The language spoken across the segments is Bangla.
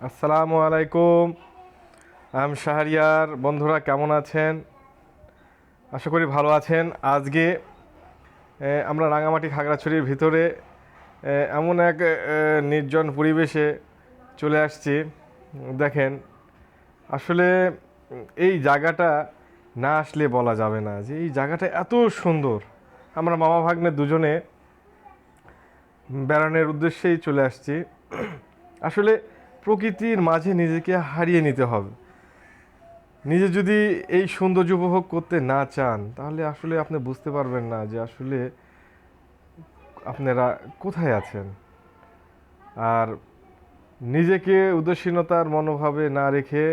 আসসালামু আলাইকুম। শাহরিয়ার বন্ধুরা কেমন আছেন? আশা করি ভালো আছেন। আজকে আমরা রাঙামাটি খাগড়াছড়ির ভিতরে এমন এক নির্জন পরিবেশে চলে আসছি। দেখেন, আসলে এই জায়গাটা না আসলে বলা যাবে না যে এই জায়গাটা এত সুন্দর। আমরা মামা ভাগ্নে দুজনে বেড়ানোর উদ্দেশ্যেই চলে আসছি। আসলে প্রকৃতির মাঝে নিজেকে হারিয়ে নিতে হবে। নিজে যদি এই সৌন্দর্য উপভোগ করতে না চান তাহলে আসলে আপনি বুঝতে পারবেন না যে আসলে আপনারা কোথায় আছেন। আর নিজেকে উদাসীনতার মনোভাবে না রেখে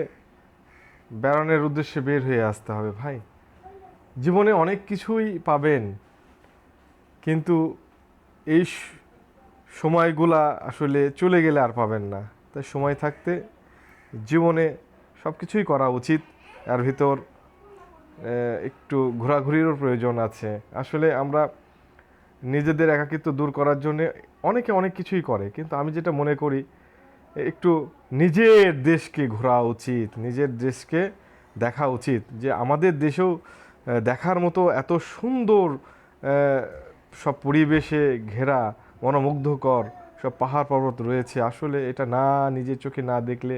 বেড়ানোর উদ্দেশ্যে বের হয়ে আসতে হবে ভাই। জীবনে অনেক কিছুই পাবেন, কিন্তু এই সময়গুলা আসলে চলে গেলে আর পাবেন না। তাই সময় থাকতে জীবনে সব কিছুই করা উচিত। এর ভিতর একটু ঘোরাঘুরিরও প্রয়োজন আছে। আসলে আমরা নিজেদের একাকিত্ব দূর করার জন্যে অনেকে অনেক কিছুই করে, কিন্তু আমি যেটা মনে করি একটু নিজের দেশকে ঘোরা উচিত, নিজের দেশকে দেখা উচিত। যে আমাদের দেশেও দেখার মতো এত সুন্দর সব পরিবেশে ঘেরা মনোমুগ্ধকর সব পাহাড় পর্বত রয়েছে। আসলে এটা না নিজের চোখে না দেখলে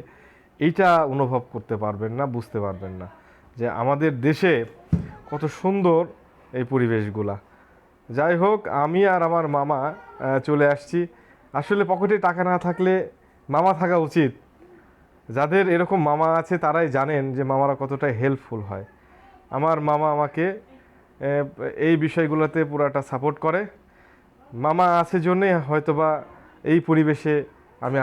এইটা অনুভব করতে পারবেন না, বুঝতে পারবেন না যে আমাদের দেশে কত সুন্দর এই পরিবেশগুলা। যাই হোক, আমি আর আমার মামা চলে আসছি। আসলে পকেটে টাকা না থাকলে মামা থাকা উচিত। যাদের এরকম মামা আছে তারাই জানেন যে মামারা কতটা হেল্পফুল হয়। আমার মামা আমাকে এই বিষয়গুলোতে পুরাটা সাপোর্ট করে। মামা আছে জন্যে হয়তোবা এই পরিবেশে আমি